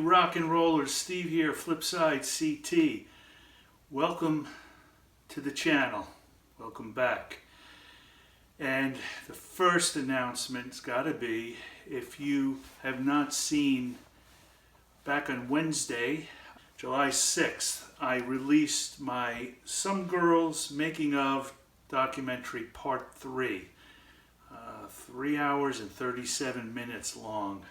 rock and rollers, Steve here, FlipSideCT. Welcome to the channel. Welcome back. And the first announcement's got to be, if you have not seen, back on Wednesday, July 6th, I released my Some Girls Making Of documentary part 3. 3 hours and 37 minutes long.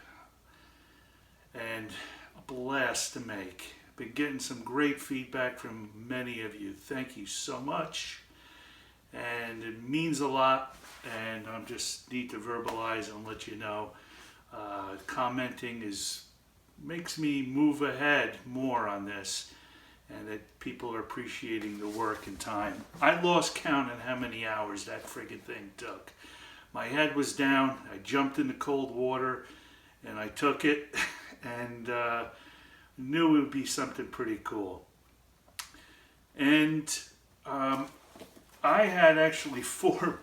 And a blast to make. Been getting some great feedback from many of you. Thank you so much. And it means a lot, and I just need to verbalize and let you know. Commenting makes me move ahead more on this, and that people are appreciating the work and time. I lost count on how many hours that friggin' thing took. My head was down, I jumped in the cold water, and I took it, and knew it would be something pretty cool. And I had actually 4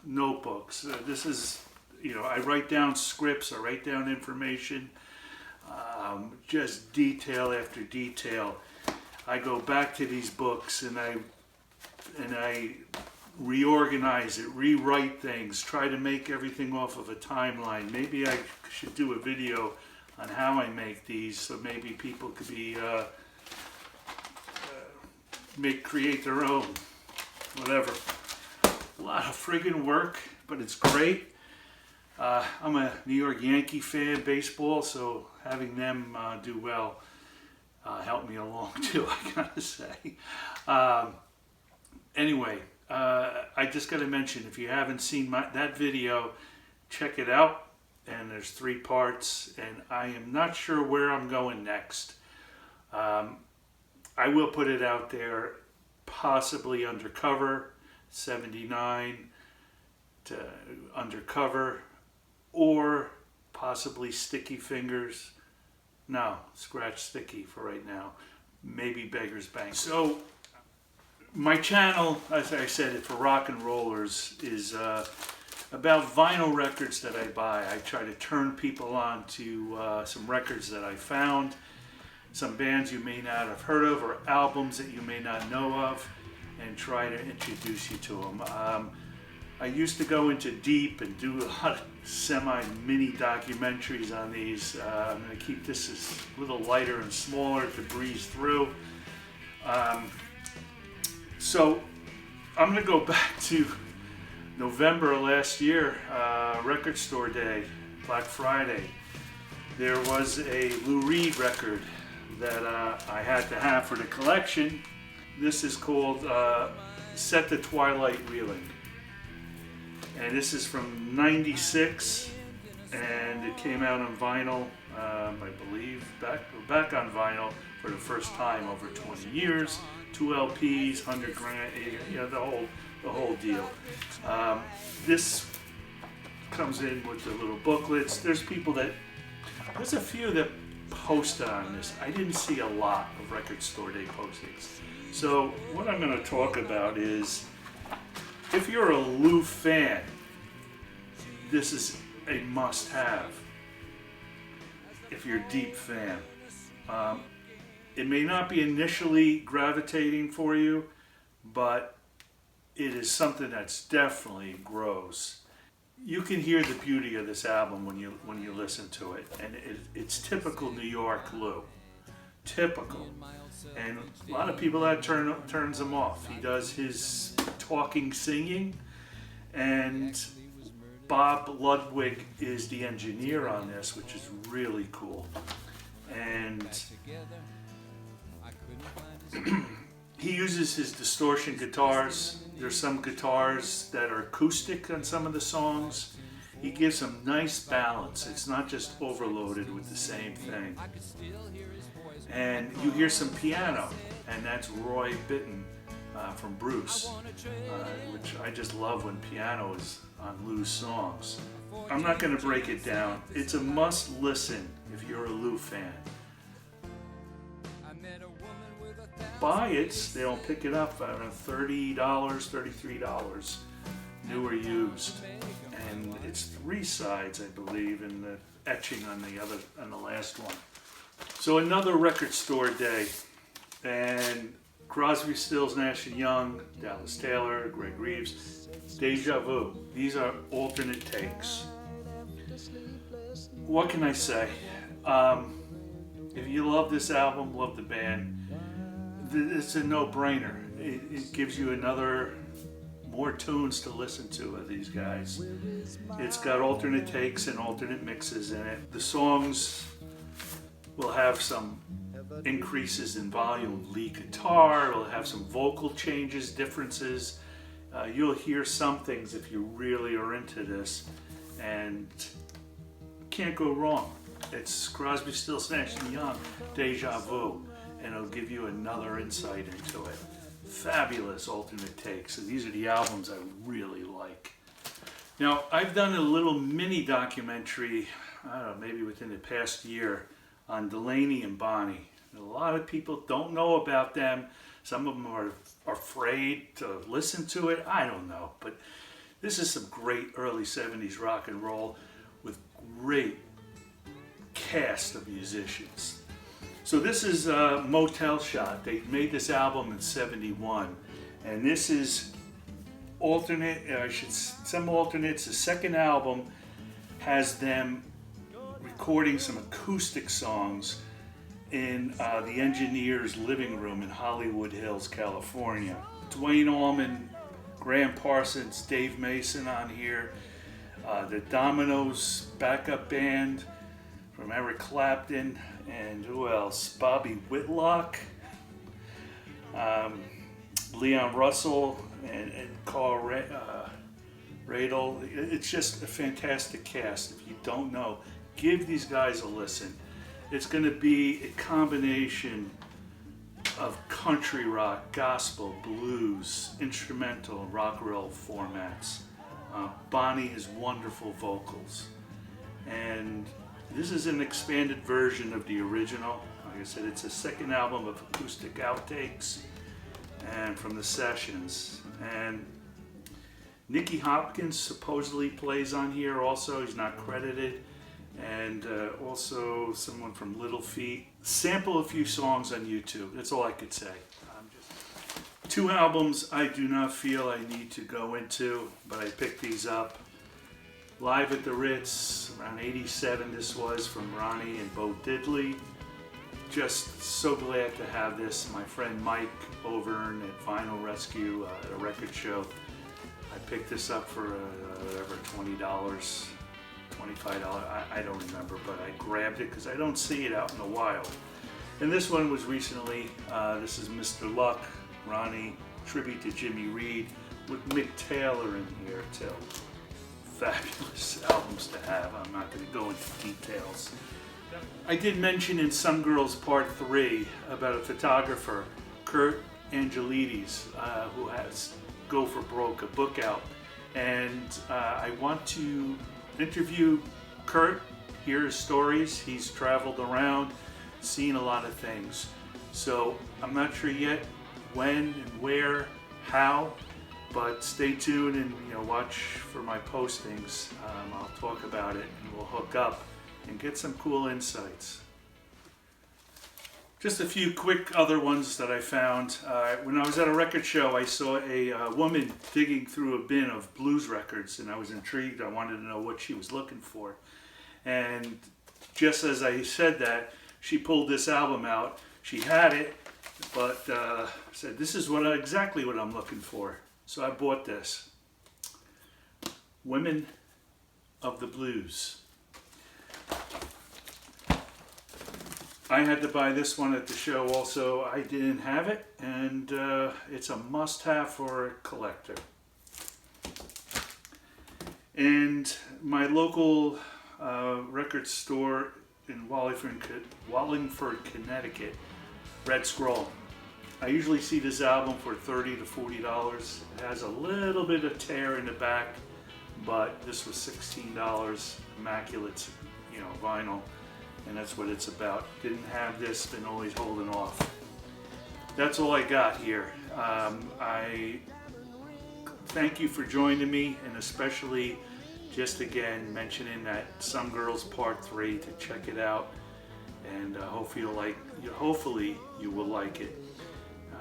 notebooks. This is, I write down scripts, I write down information, just detail after detail. I go back to these books and I reorganize it, rewrite things, try to make everything off of a timeline. Maybe I should do a video on how I make these, so maybe people could be create their own, whatever. A lot of friggin' work, but it's great. I'm a New York Yankee fan, baseball, so having them do well helped me along too, I gotta say. Anyway, I just gotta mention, if you haven't seen that video, check it out. And there's 3 parts, and I am not sure where I'm going next. I will put it out there, possibly Undercover, 79 to Undercover, or possibly Sticky Fingers. No, scratch Sticky for right now. Maybe Beggar's Bank. So my channel, as I said, for rock and rollers, is about vinyl records that I buy. I try to turn people on to some records that I found, some bands you may not have heard of, or albums that you may not know of, and try to introduce you to them. I used to go into deep and do a lot of semi-mini documentaries on these. I'm going to keep this as a little lighter and smaller to breeze through. So I'm going to go back to November last year, Record Store Day, Black Friday. There was a Lou Reed record that I had to have for the collection. This is called Set the Twilight Reeling. And this is from '96, and it came out on vinyl, I believe, back on vinyl for the first time over 20 years. 2 LPs, 100 grand, the whole deal. This comes in with the little booklets. There's a few that posted on this. I didn't see a lot of Record Store Day postings. So what I'm going to talk about is, if you're a Lou fan, this is a must-have. If you're a deep fan. It may not be initially gravitating for you, but it is something that's definitely grows. You can hear the beauty of this album when you listen to it, and it's typical New York Lou. Typical. And a lot of people, that turns him off. He does his talking, singing, and Bob Ludwig is the engineer on this, which is really cool. And he uses his distortion guitars. There's some guitars that are acoustic on some of the songs. He gives them nice balance. It's not just overloaded with the same thing. And you hear some piano, and that's Roy Bittan from Bruce, which I just love when piano is on Lou's songs. I'm not going to break it down. It's a must listen if you're a Lou fan. Buy it, they'll pick it up at $30, $33, new or used. And it's 3 sides, I believe, and the etching on the last one. So another record store day, and Crosby, Stills, Nash & Young, Dallas Taylor, Greg Reeves, Deja Vu. These are alternate takes. What can I say? If you love this album, love the band, it's a no-brainer. It gives you more tunes to listen to of these guys. It's got alternate takes and alternate mixes in it. The songs will have some increases in volume, lead guitar, it'll have some vocal changes, differences. You'll hear some things if you really are into this, and can't go wrong. It's Crosby, Stills, Nash & Young, Deja Vu, and it'll give you another insight into it. Fabulous alternate takes. So these are the albums I really like. Now, I've done a little mini documentary, I don't know, maybe within the past year, on Delaney and Bonnie. A lot of people don't know about them. Some of them are afraid to listen to it. I don't know. But this is some great early 70s rock and roll with great cast of musicians. So this is Motel Shot. They made this album in '71, and this is some alternates. The second album has them recording some acoustic songs in the engineer's living room in Hollywood Hills, California. Dwayne Allman, Graham Parsons, Dave Mason on here, the Dominoes backup band from Eric Clapton, and who else? Bobby Whitlock, Leon Russell, and Carl Radel. It's just a fantastic cast. If you don't know, give these guys a listen. It's going to be a combination of country rock, gospel, blues, instrumental, rock and roll formats. Bonnie has wonderful vocals, and this is an expanded version of the original. Like I said, it's a second album of acoustic outtakes and from the sessions. And Nicky Hopkins supposedly plays on here also. He's not credited. And also someone from Little Feat. Sample a few songs on YouTube. That's all I could say. Two albums I do not feel I need to go into, but I picked these up. Live at the Ritz, around '87 this was, from Ronnie and Bo Diddley. Just so glad to have this. My friend Mike Overn at Vinyl Rescue at a record show. I picked this up for whatever, $20, $25, I don't remember, but I grabbed it because I don't see it out in the wild. And this one was recently, this is Mr. Luck, Ronnie, tribute to Jimmy Reed, with Mick Taylor in here too. Fabulous albums to have. I'm not going to go into details. I did mention in Some Girls Part 3 about a photographer, Kurt Angelides, who has Go for Broke, a book out. And I want to interview Kurt, hear his stories. He's traveled around, seen a lot of things. So I'm not sure yet when and where, how, but stay tuned and watch for my postings. I'll talk about it and we'll hook up and get some cool insights. Just a few quick other ones that I found. When I was at a record show, I saw a woman digging through a bin of blues records, and I was intrigued. I wanted to know what she was looking for. And just as I said that, she pulled this album out. She had it, but said, "This is exactly what I'm looking for." So I bought this. Women of the Blues. I had to buy this one at the show also. I didn't have it, and it's a must-have for a collector. And my local record store in Wallingford, Connecticut, Red Scroll. I usually see this album for $30 to $40. It has a little bit of tear in the back, but this was $16, immaculate, vinyl, and that's what it's about. Didn't have this, been always holding off. That's all I got here. I thank you for joining me, and especially just again mentioning that Some Girls Part 3 to check it out. And and hopefully you will like it.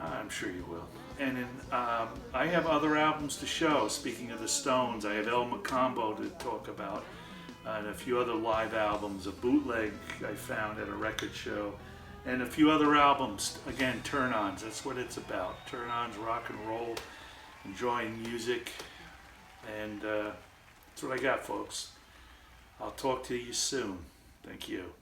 I'm sure you will. And then I have other albums to show. Speaking of the Stones, I have El Macambo to talk about, and a few other live albums, a bootleg I found at a record show, and a few other albums. Again, turn-ons, that's what it's about. Turn-ons, rock and roll, enjoying music, and that's what I got, folks. I'll talk to you soon. Thank you.